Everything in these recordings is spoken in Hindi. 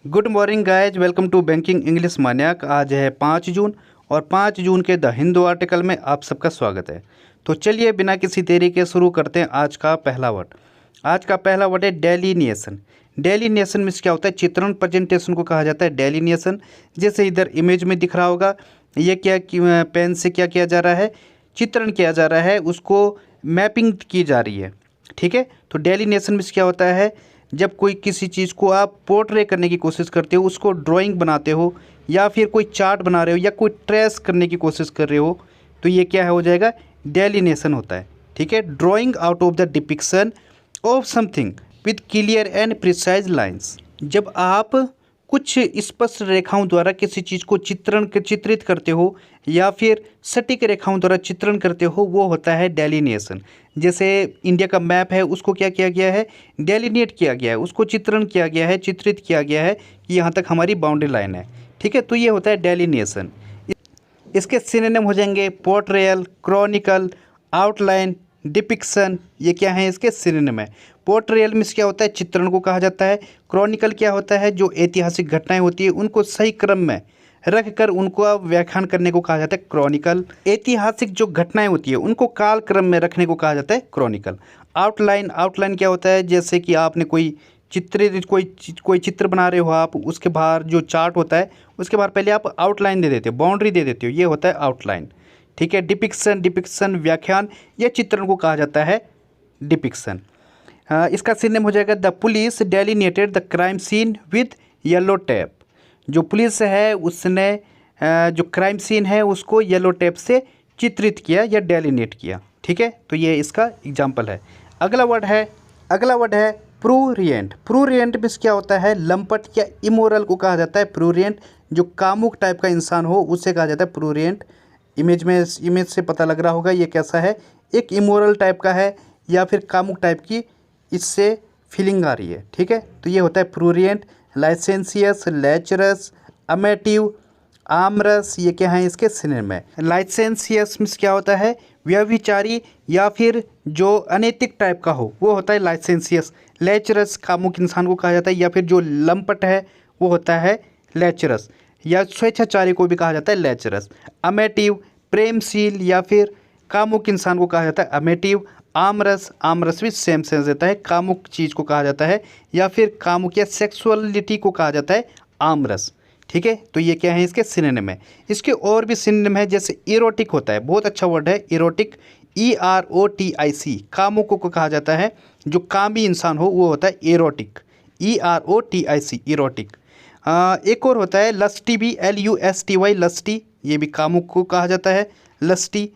Good morning guys, welcome to banking English मान्याक। आज है 5 जून और 5 जून के द हिंदू आर्टिकल में आप सबका स्वागत है। तो चलिए बिना किसी देरी के शुरू करते हैं आज का पहला वर्ड। आज का पहला वर्ड है डेलिनेशन। डेलिनेशन में क्या होता है? चित्रण प्रेजेंटेशन को कहा जाता है डेलिनेशन। जैसे इधर इमेज में दिख रहा होगा, ये क्या पेन से क्या किया जा रहा है? चित्रण किया जा रहा है, उसको मैपिंग की जा रही है। ठीक है, तो डेलिनेशन में क्या होता है? जब कोई किसी चीज़ को आप पोर्ट्रे करने की कोशिश करते हो, उसको ड्राइंग बनाते हो या फिर कोई चार्ट बना रहे हो या कोई ट्रेस करने की कोशिश कर रहे हो, तो ये क्या हो जाएगा? डेलिनेशन होता है। ठीक है, drawing out of the depiction of something with clear and precise lines. जब आप कुछ स्पष्ट रेखाओं द्वारा किसी चीज़ को चित्रित करते हो या फिर सटीक रेखाओं द्वारा चित्रण करते हो, वो होता है डेलिनेशन। जैसे इंडिया का मैप है, उसको क्या किया गया है? डेलिनेट किया गया है, उसको चित्रण किया गया है, चित्रित किया गया है कि यहाँ तक हमारी बाउंड्री लाइन है। ठीक है, तो ये होता है डेलिनेशन। इसके सिनोनिम हो जाएंगे पोर्ट्रेयल, क्रॉनिकल, आउटलाइन, डिपिक्शन। ये क्या है? इसके सिनोनिम है। पोर्ट्रेयल में क्या होता है? चित्रण को कहा जाता है। क्रॉनिकल क्या होता है? जो ऐतिहासिक घटनाएं होती है उनको सही क्रम में रख कर उनको व्याख्यान करने को कहा जाता है क्रॉनिकल। ऐतिहासिक जो घटनाएं होती है उनको काल क्रम में रखने को कहा जाता है क्रॉनिकल। आउटलाइन, आउटलाइन क्या होता है? जैसे कि आपने कोई चित्र बना रहे हो आप, उसके बाहर जो चार्ट होता है उसके बाहर पहले आप आउटलाइन दे देते हो, बाउंड्री दे देते हो, ये होता है आउटलाइन। ठीक है, डिपिक्शन, डिपिक्शन व्याख्यान या चित्रण को कहा जाता है डिपिक्शन। इसका सिनोनिम हो जाएगा the police delineated the crime scene with yellow tape. जो पुलिस है उसने जो क्राइम सीन है उसको येलो टेप से चित्रित किया या डेलिनेट किया। ठीक है, तो ये इसका एग्जाम्पल है। अगला वर्ड है प्रूरिएंट। प्रूरिएंट में क्या होता है? लंपट या इमोरल को कहा जाता है प्रूरिएंट। जो कामुक टाइप का इंसान हो उसे कहा जाता है प्रूरिएंट। इमेज से पता लग रहा होगा ये कैसा है, एक इमोरल टाइप का है या फिर कामुक टाइप की इससे फीलिंग आ रही है। ठीक है, तो ये होता है प्रूरिएंट। लाइसेंसियस, लेचरस, अमेटिव, आमरस, ये क्या है? इसके सिनोनिम है। लाइसेंसियस में क्या होता है? व्यभिचारी या फिर जो अनैतिक टाइप का हो वो होता है लाइसेंसियस। लेचरस कामुक इंसान को कहा जाता है, या फिर जो लंपट है वो होता है लेचरस, या स्वेच्छाचारी को भी कहा जाता है लेचरस। अमेटिव प्रेमशील या फिर कामुक इंसान को कहा जाता है अमेटिव। आमरस, आमरस भी सेम सेंस देता है, कामुक चीज़ को कहा जाता है या फिर कामुक या सेक्सुअलिटी को कहा जाता है आमरस। ठीक है, तो ये क्या है? इसके सिनोनिम है। इसके और भी सिनोनिम है, जैसे इरोटिक होता है, बहुत अच्छा वर्ड है इरोटिक, EROTIC। कामुक को कहा जाता है, जो कामी इंसान हो वो होता है इरोटिक, EROTIC इरोटिक। एक और होता है लस्टी भी, LUSTY लस्टी, ये भी कामुक को कहा जाता है लस्टी।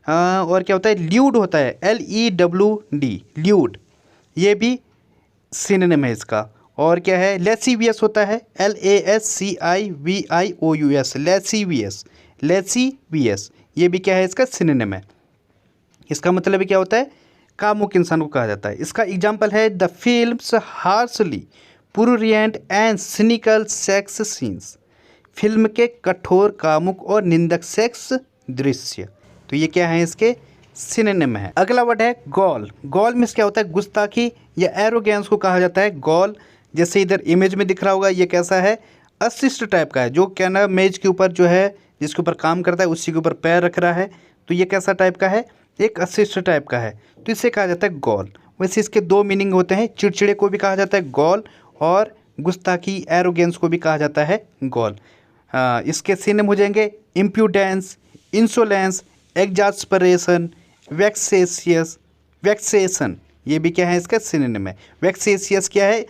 और क्या होता है? ल्यूड होता है, LEWD ल्यूड, ये भी सिनोनिम है इसका। और क्या है? लेसीवियस होता है, LASCIVIOUS लेसीवियस, लेसीवियस, ये भी क्या है? इसका सिनोनिम है। इसका मतलब क्या होता है? कामुक इंसान को कहा जाता है। इसका एग्जाम्पल है the films harshly prurient and cynical sex scenes. Film के कठोर, कामुक और निंदक सेक्स दृश्य। तो ये क्या है? इसके सिनोनिम है। अगला वर्ड है गॉल। गॉल में क्या होता है? गुस्ताखी या एरोगेंस को कहा जाता है गॉल। जैसे इधर इमेज में दिख रहा होगा, ये कैसा है? असिस्ट टाइप का है, जो क्या ना मेज के ऊपर जो है जिसके ऊपर काम करता है उसी के ऊपर पैर रख रहा है, तो ये कैसा टाइप का है? एक असिस्ट टाइप का है, तो इसे कहा जाता है गॉल। वैसे इसके दो मीनिंग होते हैं, चिड़चिड़े को भी कहा जाता है गॉल और गुस्ताखी एरोगेंस को भी कहा जाता है गॉल। इसके सिनोनिम हो जाएंगे इम्प्यूडेंस, इंसोलेंस, एग्जास्परेशन, वेक्सेसियस, वेक्सेशन, ये भी क्या है? इसका सिनोनिम है। वेक्सेसियस क्या है?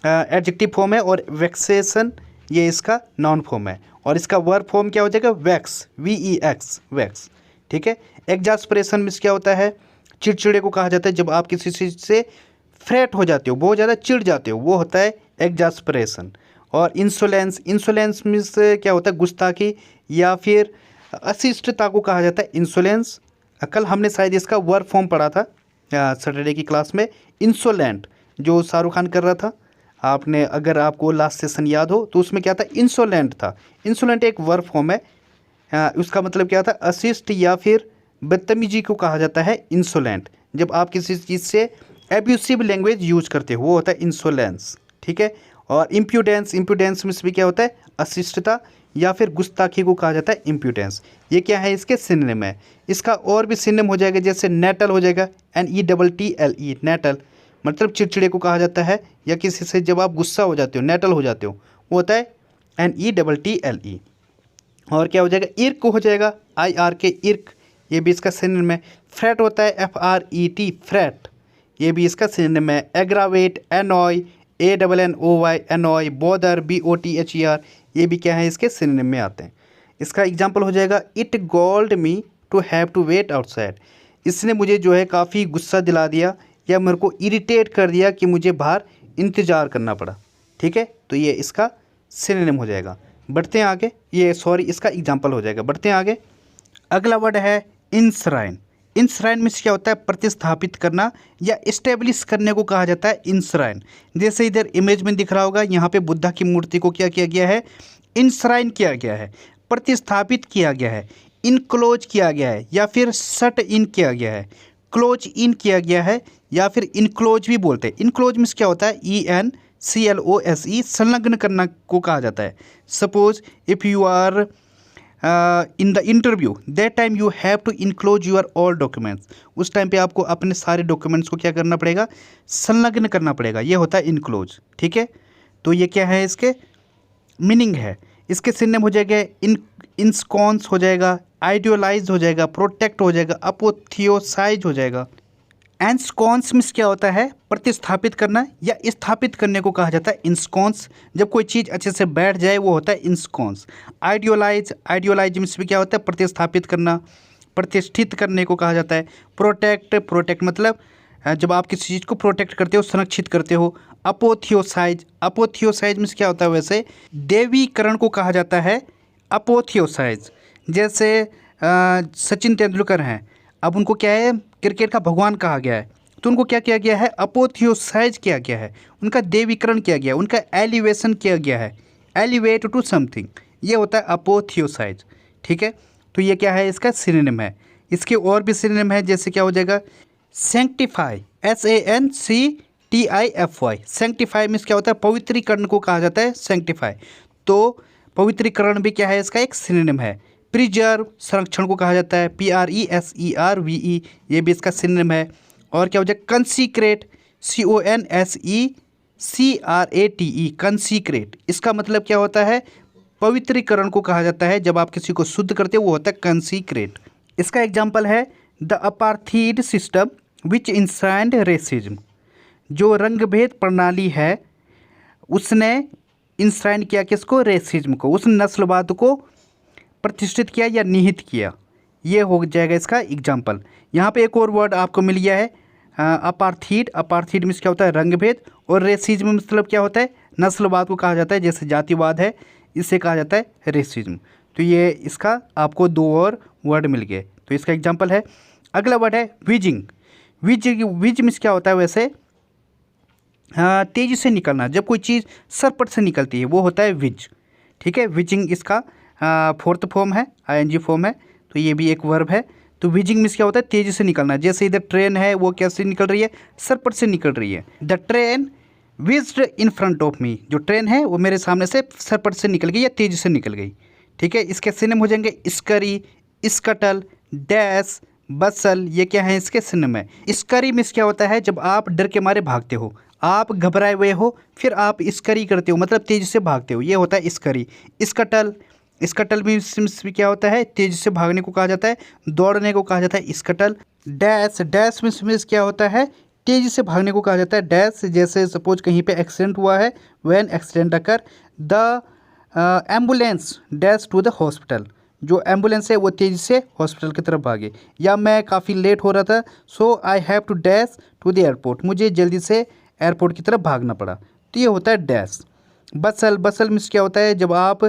एडजेक्टिव फॉर्म है और वेक्सेशन ये इसका नाउन फॉर्म है। और इसका वर्ब फॉर्म क्या हो जाएगा? Wax, VEX wax. ठीक है, एग्जास्परेशन में क्या होता है? चिड़चिड़े को कहा जाता है, जब आप किसी चीज़ से फ्रेट हो जाते हो, बहुत ज़्यादा चिढ़ जाते हो, वो होता है एग्जास्परेशन। और इंसोलेंस, इंसोलेंस में क्या होता है? गुस्ताखी या फिर अशिष्टता को कहा जाता है इंसोलेंस। कल हमने शायद इसका वर्ब फॉर्म पढ़ा था सैटरडे की क्लास में, इंसोलेंट, जो शाहरुख खान कर रहा था। आपने, अगर आपको लास्ट सेशन याद हो तो उसमें क्या था? इंसोलेंट था। इंसोलेंट एक वर्ब फॉर्म है। उसका मतलब क्या था? अशिष्ट या फिर बदतमीजी को कहा जाता है इंसोलेंट। जब आप किसी चीज़ से एब्यूसिव लैंग्वेज यूज करते हो वो होता है इंसोलेंस। ठीक है, और इम्प्यूडेंस, इम्प्यूडेंस में भी क्या होता है, अशिष्टता या फिर गुस्ताखी को कहा जाता है इम्प्यूडेंस। ये क्या है, इसके सिनोनिम है। इसका और भी सिनोनिम हो जाएगा, जैसे नेटल हो जाएगा, NETTLE, नेटल मतलब चिड़चिड़े को कहा जाता है, या किसी से जब आप गुस्सा हो जाते हो, नेटल हो जाते हो, वो होता है NETTLE। और क्या हो जाएगा, इर्क हो जाएगा, IRK, इर्क, ये भी इसका सिनोनिम है। फ्रैट होता है FRET, फ्रैट, ये भी इसका सिनोनिम है। Aggravate, annoy, ANNOY, annoy, bother, BOTHER, ये भी क्या है, इसके सिनोनिम में आते हैं। इसका एग्जाम्पल हो जाएगा, it told me to have to wait outside, इसने मुझे जो है काफ़ी गुस्सा दिला दिया या मेरे को इरिटेट कर दिया कि मुझे बाहर इंतज़ार करना पड़ा। ठीक है, तो ये इसका सिनोनिम हो जाएगा। बढ़ते हैं आगे, ये सॉरी इसका एग्जाम्पल हो जाएगा। बढ़ते हैं आगे, अगला वर्ड है इंश्राइन। इंश्राइन में क्या होता है, प्रतिस्थापित करना या इस्टेब्लिश करने को कहा जाता है इंश्राइन। जैसे इधर इमेज में दिख रहा होगा, यहाँ पे बुद्धा की मूर्ति को क्या किया गया है, इंश्राइन किया गया है, प्रतिस्थापित किया गया है, इनक्लोज किया गया है, या फिर शट इन किया गया है, क्लोज इन किया गया है, या फिर इनक्लोज भी बोलते हैं। इनक्लोज में क्या होता है, ENCLOSE, संलग्न करना को कहा जाता है। Suppose if you are in the interview, that time you have to enclose your all documents, उस टाइम पे आपको अपने सारे डॉक्यूमेंट्स को क्या करना पड़ेगा, संलग्न करना पड़ेगा, ये होता है इनक्लोज। ठीक है, तो ये क्या है, इसके मीनिंग है। इसके सिनोनिम हो जाएगा, इंस्कॉन्स हो जाएगा, आइडियोलाइज हो जाएगा, प्रोटेक्ट हो जाएगा, अपोथियोसाइज हो जाएगा। एंस्कॉन्स में क्या होता है, प्रतिस्थापित करना या स्थापित करने को कहा जाता है इंस्कॉन्स। जब कोई चीज़ अच्छे से बैठ जाए वो होता है इंस्कॉन्स। आइडियोलाइज, आइडियोलाइज में भी क्या होता है, प्रतिस्थापित करना, प्रतिष्ठित करने को कहा जाता है। प्रोटेक्ट, प्रोटेक्ट मतलब जब आप किसी चीज़ को प्रोटेक्ट करते हो, संरक्षित करते हो। अपोथियोसाइज, अपोथियोसाइज में क्या होता है, वैसे देवीकरण को कहा जाता है अपोथियोसाइज। जैसे सचिन तेंदुलकर हैं, अब उनको क्या है, क्रिकेट का भगवान कहा गया है, तो उनको क्या किया गया है, अपोथियोसाइज किया गया है, उनका देवीकरण किया गया है, उनका एलिवेशन किया गया है, एलिवेट टू समथिंग, ये होता है अपोथियोसाइज। ठीक है, तो ये क्या है, इसका सिनोनिम है। इसके और भी सिनोनिम है, जैसे क्या हो जाएगा, सैंक्टिफाई, SANCTIFY, सैंक्टिफाई में क्या होता है, पवित्रीकरण को कहा जाता है सैंक्टिफाई। तो पवित्रीकरण भी क्या है, इसका एक सिनोनिम है। प्रिजर्व, संरक्षण को कहा जाता है, PRESERVE, ये भी इसका सिनोनिम है। और क्या हो जाए, कंसीक्रेट, CONSECRATE, कंसीक्रेट, इसका मतलब क्या होता है, पवित्रीकरण को कहा जाता है, जब आप किसी को शुद्ध करते हो वो होता है कंसीक्रेट। इसका एग्जाम्पल है, the apartheid system which enshrined racism, जो रंगभेद प्रणाली है उसने इंसाइन किया किसको, रेसिज्म को, उस नस्लवाद को प्रतिष्ठित किया या निहित किया, ये हो जाएगा इसका एग्जाम्पल। यहाँ पे एक और वर्ड आपको मिल गया है, अपार्थीड। अपार्थीड में क्या होता है, रंगभेद, और रेसिज्म मतलब क्या होता है, नस्लवाद को कहा जाता है, जैसे जातिवाद है, इसे कहा जाता है रेसिज्म। तो ये इसका आपको दो और वर्ड मिल गए, तो इसका एग्जाम्पल है। अगला वर्ड है विजिंग। विज में क्या होता है, वैसे तेज़ी से निकलना, जब कोई चीज़ सरपट से निकलती है वो होता है विज। ठीक है, विजिंग इसका फोर्थ फॉर्म है, ING फॉर्म है, तो ये भी एक वर्ब है। तो विजिंग में क्या होता है, तेज़ी से निकलना, जैसे इधर ट्रेन है वो कैसे निकल रही है, सरपट से निकल रही है। The train whizzed in front of me, जो ट्रेन है वो मेरे सामने से सरपट से निकल गई या तेज़ी से निकल गई। ठीक है, इसके सिनोनिम हो जाएंगे स्करी, स्कटल, डैश, बसल, ये क्या है, इसके सिनोनिम है। स्करी में क्या होता है, जब आप डर के मारे भागते हो, आप घबराए हुए हो, फिर आप स्करी करते हो, मतलब तेज़ी से भागते हो, ये होता है स्करी। स्कटल, स्कटल भी क्या होता है, तेज़ी से भागने को कहा जाता है, दौड़ने को कहा जाता है स्कटल। डैश, डैश में क्या होता है, तेज़ी से भागने को कहा जाता है डैश। जैसे सपोज कहीं पे एक्सीडेंट हुआ है, when accident occur, the ambulance dash to the hospital, जो एम्बुलेंस है वो तेज़ी से हॉस्पिटल की तरफ भागे। या मैं काफ़ी लेट हो रहा था, so I have to dash to the airport, मुझे जल्दी से एयरपोर्ट की तरफ भागना पड़ा, तो ये होता है डैश। बसल, बसल में क्या होता है, जब आप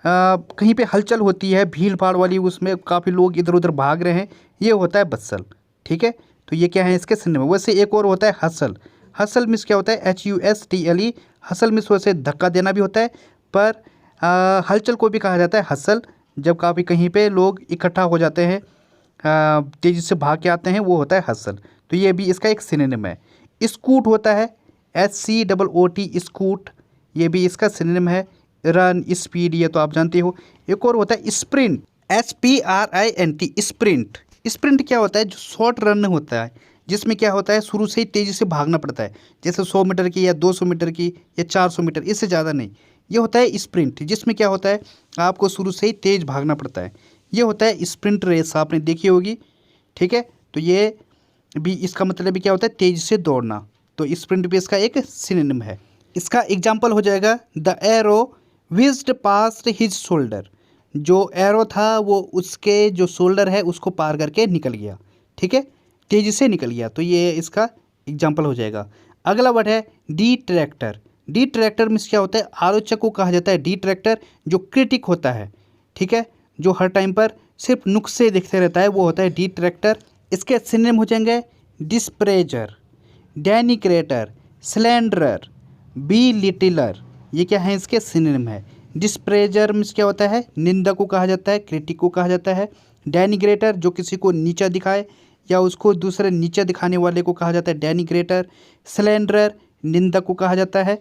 कहीं पे हलचल होती है भीड़ भाड़ वाली, उसमें काफ़ी लोग इधर उधर भाग रहे हैं, ये होता है बसल। ठीक है, तो ये क्या है, इसके सिनोनिम में। वैसे एक और होता है हसल। हसल में क्या होता है, HUSTLE, हसल में वैसे धक्का देना भी होता है, पर हलचल को भी कहा जाता है हसल, जब काफ़ी कहीं पे लोग इकट्ठा हो जाते हैं, तेज़ी से भाग के आते हैं, वो होता है हसल। तो ये भी इसका एक सिनोनिम है। स्कूट होता है, SCOOT, स्कूट, ये भी इसका सिनोनिम है। रन, स्पीड, ये तो आप जानते हो। एक और होता है स्प्रिंट, SPRINT, स्प्रिंट। स्प्रिंट क्या होता है? जो शॉर्ट रन होता है, जिसमें क्या होता है शुरू से ही तेज़ी से भागना पड़ता है, जैसे 100 मीटर की या 200 मीटर की या 400 मीटर, इससे ज़्यादा नहीं। ये होता है स्प्रिंट, जिसमें क्या होता है आपको शुरू से ही तेज़ भागना पड़ता है। ये होता है स्प्रिंट रेस, आपने देखी होगी। ठीक है, तो ये भी इसका मतलब भी क्या होता है? तेज़ से दौड़ना। तो स्प्रिंट भी इसका एक सिनोनिम है। इसका एग्जाम्पल हो जाएगा the arrow whizzed past his shoulder. जो एरो था वो उसके जो शोल्डर है उसको पार करके निकल गया। ठीक है, तेज़ी से निकल गया। तो ये इसका एग्जाम्पल हो जाएगा। अगला वर्ड है डिट्रैक्टर। डिट्रैक्टर मीन्स क्या होता है? आलोचक को कहा जाता है डिट्रैक्टर, जो क्रिटिक होता है। ठीक है, जो हर टाइम पर सिर्फ नुक्से देखते रहता है, वो होता है डिट्रैक्टर। इसके सिनोनिम हो जाएंगे डिस्प्रेजर, डेनिग्रेटर, स्लैंडरर, बी लिटिलर। ये क्या है? इसके सिनोनिम है। डिस्प्रेजर मीन्स क्या होता है? निंदा को कहा जाता है, क्रिटिक को कहा जाता है। डेनिग्रेटर, जो किसी को नीचा दिखाए या उसको दूसरे नीचा दिखाने वाले को कहा जाता है डेनिग्रेटर। स्लैंडरर, निंदा को कहा जाता है,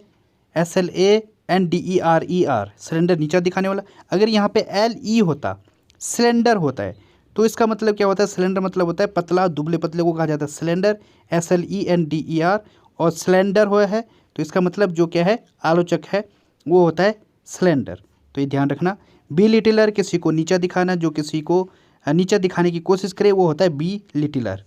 SLANDERER, सिलेंडर नीचा दिखाने वाला। अगर यहाँ पे LE होता, सिलेंडर होता है, तो इसका मतलब क्या होता है? सिलेंडर मतलब होता है पतला, दुबले पतले को कहा जाता है सिलेंडर, SLENDER। और सिलेंडर हुआ है तो इसका मतलब जो क्या है? आलोचक है, वो होता है सिलेंडर। तो ये ध्यान रखना। बी लिटिलर, किसी को नीचा दिखाना, जो किसी को नीचा दिखाने की कोशिश करे, वो होता है बी लिटिलर।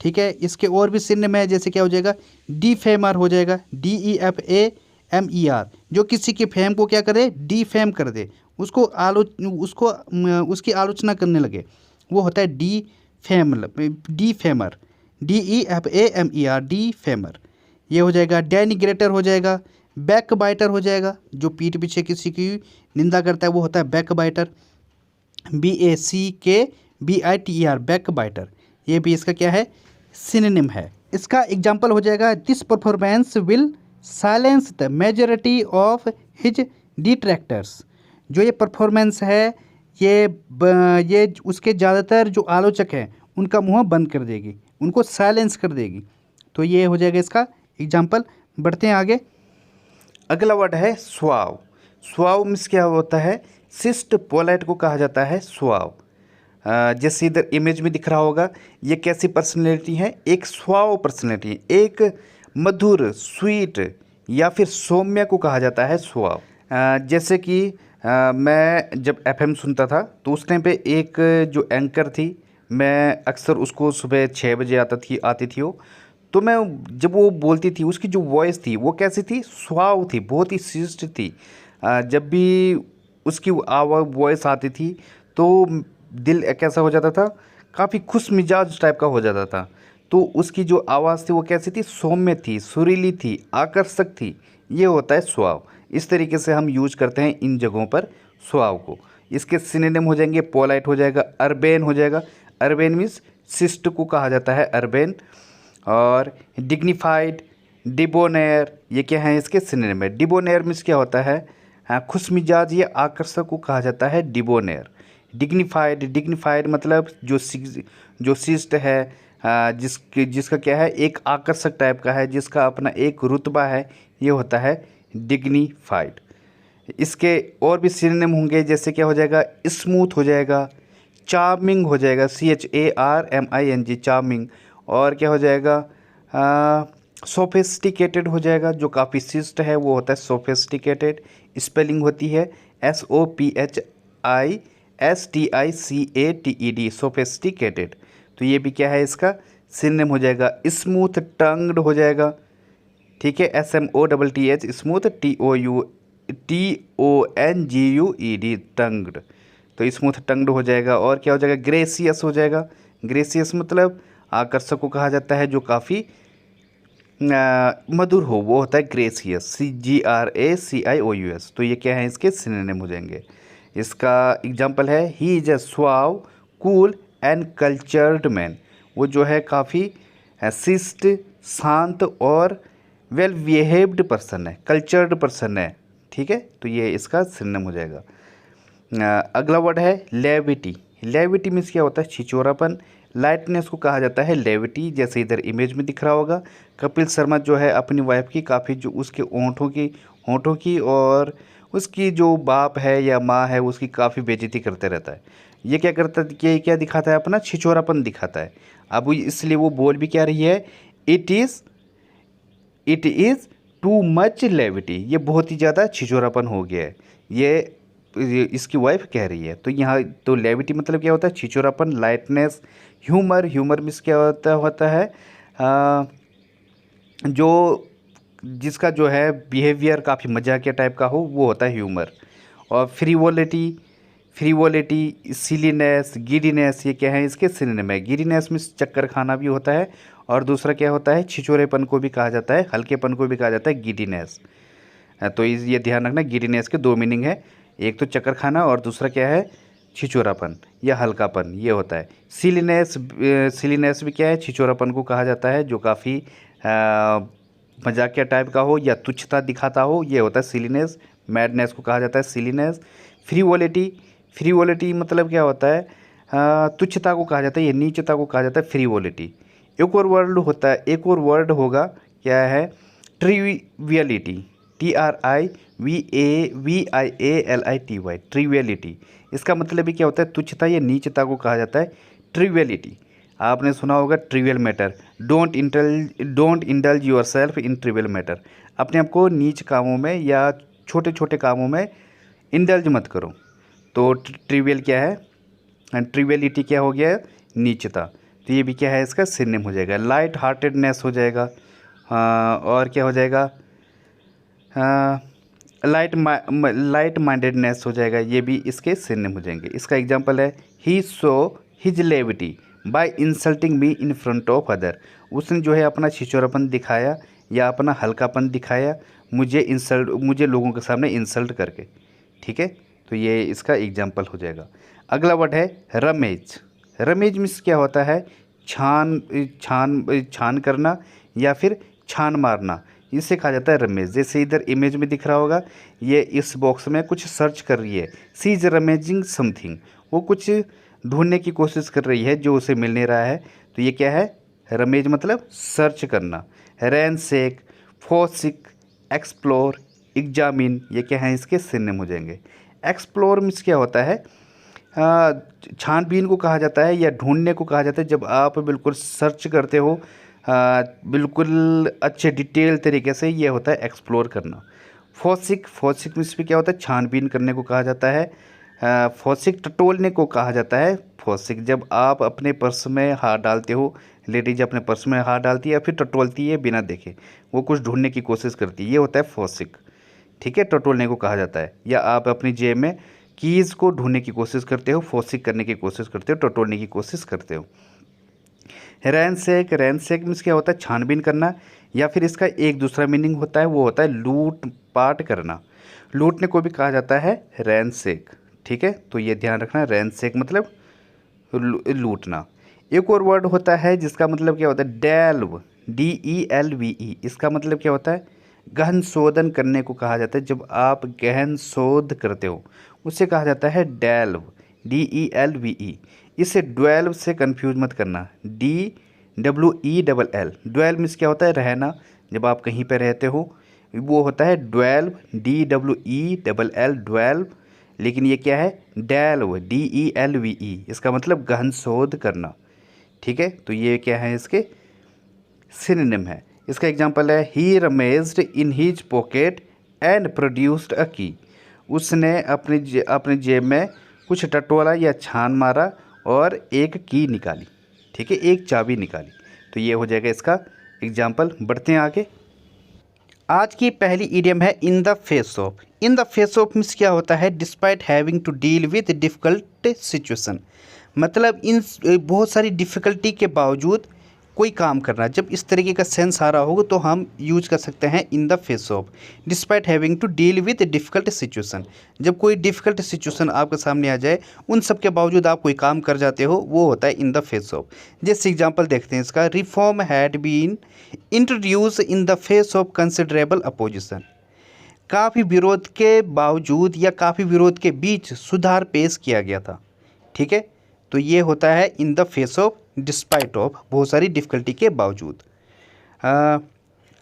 ठीक है, इसके और भी सिनोनिम है, जैसे क्या हो जाएगा? डिफेमर हो जाएगा, DEFAMER। जो किसी के फेम को क्या करे? डिफेम कर दे, उसको उसकी आलोचना करने लगे, वो होता है डिफेमर, DEFAMER, डिफेमर। ये हो जाएगा। डेनिग्रेटर हो जाएगा। बैक बाइटर हो जाएगा, जो पीठ पीछे किसी की निंदा करता है, वो होता है back biter, BACKBITER, back biter. ये भी इसका क्या है? सिनोनिम है। इसका एग्जाम्पल हो जाएगा this performance will silence the majority of his detractors. जो ये परफॉर्मेंस है, ये उसके ज़्यादातर जो आलोचक हैं उनका मुंह बंद कर देगी, उनको साइलेंस कर देगी। तो ये हो जाएगा इसका एग्जाम्पल। बढ़ते हैं आगे। अगला वर्ड है सुआव। सुआव मीन्स क्या होता है? शिष्ट, पोलाइट को कहा जाता है सुआव। जैसे इधर इमेज में दिख रहा होगा, ये कैसी पर्सनैलिटी है? एक सुआव पर्सनैलिटी, एक मधुर, स्वीट या फिर सौम्य को कहा जाता है सुआव। जैसे कि मैं जब FM सुनता था तो उस टाइम पे एक जो एंकर थी, मैं अक्सर उसको सुबह 6 बजे आती थी वो। तो मैं जब वो बोलती थी, उसकी जो वॉइस थी वो कैसी थी? सुहाव थी, बहुत ही शिष्ट थी। जब भी उसकी आवाज़ वॉइस आती थी तो दिल कैसा हो जाता था? काफ़ी खुश मिजाज टाइप का हो जाता था। तो उसकी जो आवाज़ थी वो कैसी थी? सौम्य थी, सुरीली थी, आकर्षक थी। ये होता है सुहाव। इस तरीके से हम यूज करते हैं इन जगहों पर सुहाव को। इसके सिनोनिम हो जाएंगे पोलाइट हो जाएगा, अर्बेन हो जाएगा। अर्बेन मीन्स शिष्ट को कहा जाता है अर्बेन। और डिग्निफाइड, डिबोनेयर, ये क्या है? इसके सिनोनिम है। डिबोनेयर मीन्स क्या होता है? खुश मिजाज या आकर्षक को कहा जाता है डिबोनेयर। डिग्निफाइड मतलब जो शिष्ट है, जिसका क्या है? एक आकर्षक टाइप का है, जिसका अपना एक रुतबा है, ये होता है डिग्निफाइड। इसके और भी सिनोनिम होंगे, जैसे क्या हो जाएगा? स्मूथ हो जाएगा, चार्मिंग हो जाएगा, CHARMING, चार्मिंग। और क्या हो जाएगा? सोफिस्टिकेटेड हो जाएगा, जो काफ़ी शिष्ट है, वो होता है सोफिस्टिकेटेड। स्पेलिंग होती है SOPHISTICATED, सोफिस्टिकेटेड। तो ये भी क्या है? इसका सिनोनिम हो जाएगा। स्मूथ टंग्ड हो जाएगा। ठीक है, SMOTTH, स्मूथ, TONGUED, टंग्ड। तो स्मूथ टंग्ड हो जाएगा। और क्या हो जाएगा? ग्रेसियस हो जाएगा। ग्रेसियस मतलब आकर्षक को कहा जाता है, जो काफ़ी मधुर हो, वो होता है ग्रेसियस, GRACIOUS। तो ये क्या है? इसके सिनोनिम हो जाएंगे। इसका एग्जाम्पल है he is a सुआव, cool and cultured man. वो जो है काफ़ी शिष्ट, शांत और वेल बिहेव्ड पर्सन है, कल्चर्ड पर्सन है। ठीक है, तो ये इसका सिनोनिम हो जाएगा। अगला वर्ड है लेविटी। लेविटी मीन्स क्या होता है? छिचोरापन। लाइटनेस को कहा जाता है लेविटी, जैसे इधर इमेज में दिख रहा होगा। कपिल शर्मा जो है अपनी वाइफ की काफ़ी, जो उसके ओंठों की होठों की, और उसकी जो बाप है या माँ है उसकी काफ़ी बेइज्जती करते रहता है। ये क्या करता है, ये क्या दिखाता है, अपना छिछोरापन दिखाता है। अब इसलिए वो बोल भी क्या रही है, it is too much levity, ये बहुत ही ज़्यादा छिछोरापन हो गया है, ये इसकी वाइफ कह रही है। तो यहाँ तो लेविटी मतलब क्या होता है, छिछोरापन, लाइटनेस, ह्यूमर मीन्स क्या होता है, आ, जो जिसका जो है बिहेवियर काफ़ी मजाकिया टाइप का हो, वो होता है ह्यूमर। और फ्रीवोलिटी, सिलीनेस, गिडीनेस, ये क्या है, इसके सिनोनिम है। गिडीनेस में चक्कर खाना भी होता है, और दूसरा क्या होता है, छिछोरेपन को भी कहा जाता है, हल्केपन को भी कहा जाता है गिडीनेस। तो ये ध्यान रखना, गिडीनेस के दो मीनिंग है, एक तो चक्कर खाना और दूसरा क्या है, छिछोरापन या हल्कापन, ये होता है। सिलीनेस भी क्या है, छिछोरापन को कहा जाता है, जो काफ़ी मजाकिया टाइप का हो या तुच्छता दिखाता हो, ये होता है सिलीनेस। मैडनेस को कहा जाता है सिलीनेस। फ्रीवोलिटी मतलब क्या होता है, तुच्छता को कहा जाता है, ये नीचता को कहा जाता है फ्रीवोलिटी। एक और वर्ड होगा, क्या है, ट्रिवियलिटी, TRIVIALITY, ट्रिवियलिटी। इसका मतलब भी क्या होता है, तुच्छता या नीचता को कहा जाता है ट्रिवियलिटी। आपने सुना होगा trivial matter, don't indulge your self in trivial matter, अपने आप को नीच कामों में या छोटे छोटे कामों में इंडल्ज मत करो। तो ट्रिवियल क्या है, ट्रिवियलिटी क्या हो गया, नीचता। तो ये भी क्या है, इसका सिनोनिम हो जाएगा। लाइट हार्टेडनेस हो जाएगा, और क्या हो जाएगा, लाइट माइंडेडनेस हो जाएगा, ये भी इसके सिनोनिम हो जाएंगे। इसका एग्जांपल है, he showed his levity by insulting me in front of other, उसने जो है अपना छिछोरापन दिखाया या अपना हल्कापन दिखाया मुझे लोगों के सामने इंसल्ट करके। ठीक है, तो ये इसका एग्जांपल हो जाएगा। अगला वर्ड है रमेज। रमेज मीन्स क्या होता है, छान छान छान करना या फिर छान मारना, इसे कहा जाता है रमेज। जैसे इधर इमेज में दिख रहा होगा, ये इस बॉक्स में कुछ सर्च कर रही है, सी इज रमेजिंग समथिंग, वो कुछ ढूंढने की कोशिश कर रही है जो उसे मिल नहीं रहा है। तो ये क्या है, रमेज मतलब सर्च करना। रैनसेक, फोसिक, एक्सप्लोर, एग्जामिन, ये क्या है, इसके सिनोनिम हो जाएंगे। एक्सप्लोर मीन्स क्या होता है, छानबीन को कहा जाता है या ढूंढने को कहा जाता है, जब आप बिल्कुल सर्च करते हो बिल्कुल अच्छे डिटेल तरीके से, ये होता है एक्सप्लोर करना। फोसिक मीन्स भी क्या होता है, छानबीन करने को कहा जाता है। फोसिक टटोलने को कहा जाता है। फोसिक जब आप अपने पर्स में हाथ डालते हो, लेडीज अपने पर्स में हाथ डालती है या फिर टटोलती है बिना देखे, वो कुछ ढूंढने की कोशिश करती है, ये होता है फोसिक। ठीक है, टटोलने को कहा जाता है। या आप अपनी जेब में कीज़ को ढूंढने की कोशिश करते हो, फोसिक करने की कोशिश करते हो, टटोलने की कोशिश करते हो। रैनसेक मीन्स क्या होता है, छानबीन करना, या फिर इसका एक दूसरा मीनिंग होता है, वो होता है लूट पाट करना। लूटने को भी कहा जाता है रैनसेक। ठीक है, तो ये ध्यान रखना, रैनसेक मतलब लूटना। एक और वर्ड होता है जिसका मतलब क्या होता है, डेल्व, DELVE, इसका मतलब क्या होता है, गहन शोधन करने को कहा जाता है। जब आप गहन शोध करते हो उसे कहा जाता है डेल्व, DELVE। इसे ड्वेल्व से कंफ्यूज मत करना, DWELL। ड्वेल्व मीन्स क्या होता है, रहना, जब आप कहीं पर रहते हो वो होता है ड्वेल्व, DWELL, ड्वेल्व। लेकिन ये क्या है, डेल्व, DELVE, इसका मतलब गहन शोध करना। ठीक है, तो ये क्या है, इसके सिनोनिम है। इसका एग्जांपल है, he rummaged in his pocket and produced a key, उसने अपनी जेब में कुछ टटोला या छान मारा और एक की निकाली। ठीक है, एक चाबी निकाली। तो ये हो जाएगा इसका एग्जांपल। बढ़ते हैं आगे। आज की पहली इडियम है in the face of. In the face of means क्या होता है, despite having to deal with difficult situation, मतलब इन बहुत सारी डिफ़िकल्टी के बावजूद कोई काम करना। जब इस तरीके का सेंस आ रहा होगा तो हम यूज कर सकते हैं in the face of. Despite having to deal with difficult situation, जब कोई डिफ़िकल्ट सिचुएशन आपके सामने आ जाए, उन सब के बावजूद आप कोई काम कर जाते हो, वो होता है इन द फेस ऑफ। जैसे एग्जांपल देखते हैं इसका, reform had been introduce in the face of considerable opposition, काफ़ी विरोध के बावजूद या काफ़ी विरोध के बीच सुधार पेश किया गया था। ठीक है, तो ये होता है in the face of, despite of, बहुत सारी डिफ़िकल्टी के बावजूद।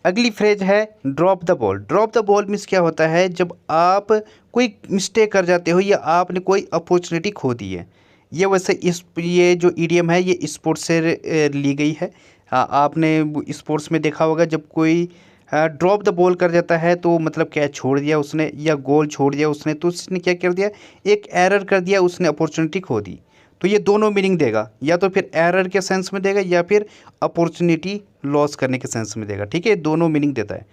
अगली फ्रेज है drop the ball. Drop the ball means क्या होता है, जब आप कोई मिस्टेक कर जाते हो या आपने कोई अपॉर्चुनिटी खो दी है। ये वैसे ये जो ईडीएम है ये स्पोर्ट्स से ली गई है। आपने स्पोर्ट्स में देखा होगा, जब कोई ड्रॉप द बॉल कर जाता है तो मतलब कैच छोड़ दिया उसने या गोल छोड़ दिया उसने, तो उसने क्या कर दिया, एक एरर कर दिया, उसने अपॉर्चुनिटी खो दी। तो ये दोनों मीनिंग देगा, या तो फिर एरर के सेंस में देगा या फिर अपॉर्चुनिटी लॉस करने के सेंस में देगा। ठीक है, दोनों मीनिंग देता है।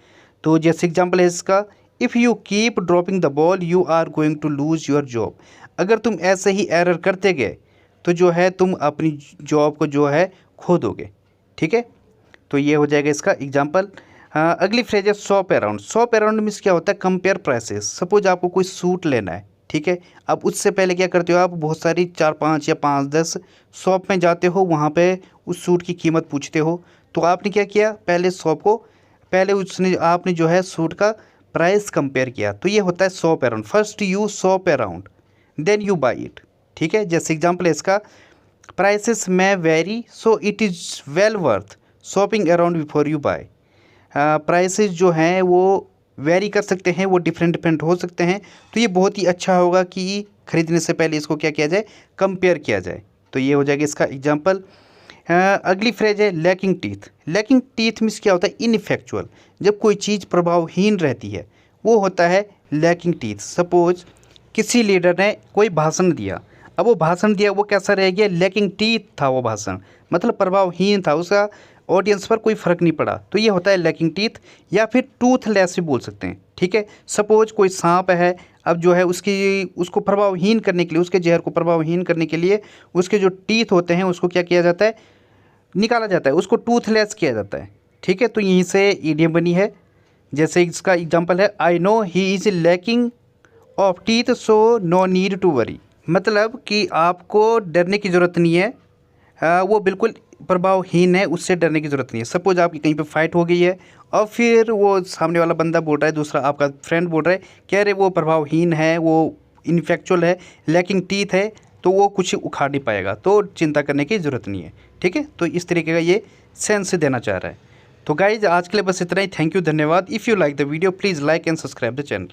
तो जैसे एग्जांपल है इसका, if you keep dropping the ball you are going to lose your job. अगर तुम ऐसे ही एरर करते गए तो जो है तुम अपनी जॉब को जो है खो दोगे। ठीक है, तो ये हो जाएगा इसका एग्जाम्पल। अगली फ्रेज है shop around. Shop around means क्या होता है, कंपेयर प्राइसेस। सपोज आपको कोई सूट लेना है, ठीक है, अब उससे पहले क्या करते हो आप, बहुत सारी 4-5 या 5-10 शॉप में जाते हो, वहाँ पे उस सूट की कीमत पूछते हो। तो आपने क्या किया, पहले उसने आपने जो है सूट का प्राइस कंपेयर किया। तो ये होता है shop around. First you shop around then you buy it. ठीक है, जैसे एग्जाम्पल है इसका, प्राइसेस में very so it is well worth shopping around before you buy. Prices जो हैं वो वेरी कर सकते हैं, वो डिफरेंट हो सकते हैं। तो ये बहुत ही अच्छा होगा कि ख़रीदने से पहले इसको क्या किया जाए, कंपेयर किया जाए। तो ये हो जाएगा इसका एग्जाम्पल। अगली फ्रेज है lacking teeth. Lacking teeth means क्या होता है, इनफेक्चुअल। जब कोई चीज़ प्रभावहीन रहती है वो होता है लैकिंग टीथ। सपोज किसी लीडर ने कोई भाषण दिया, अब वो भाषण दिया वो कैसा रह गया, लैकिंग टीथ था वो भाषण, मतलब प्रभावहीन था, उसका ऑडियंस पर कोई फ़र्क नहीं पड़ा। तो ये होता है लैकिंग टीथ, या फिर टूथलेस भी बोल सकते हैं। ठीक है, सपोज कोई सांप है, अब जो है उसको प्रभावहीन करने के लिए, उसके जहर को प्रभावहीन करने के लिए उसके जो टीथ होते हैं उसको क्या किया जाता है, निकाला जाता है, उसको टूथलेस किया जाता है। ठीक है, तो यहीं से ईडियम बनी है। जैसे इसका एग्जाम्पल है, I know he is lacking of teeth so no need to worry. मतलब कि आपको डरने की ज़रूरत नहीं है, वो बिल्कुल प्रभावहीन है, उससे डरने की ज़रूरत नहीं है। सपोज आपकी कहीं पे फाइट हो गई है और फिर वो सामने वाला बंदा बोल रहा है, दूसरा आपका फ्रेंड बोल रहा है, कह रहे वो प्रभावहीन है, वो इन्फेक्चुअल है, लैकिंग टीथ है, तो वो कुछ उखाड़ नहीं पाएगा, तो चिंता करने की ज़रूरत नहीं है। ठीक है, तो इस तरीके का ये सेंस देना चाह रहा है। तो गाइज आज के लिए बस इतना ही। थैंक यू, धन्यवाद। If you like the video please like and subscribe the channel.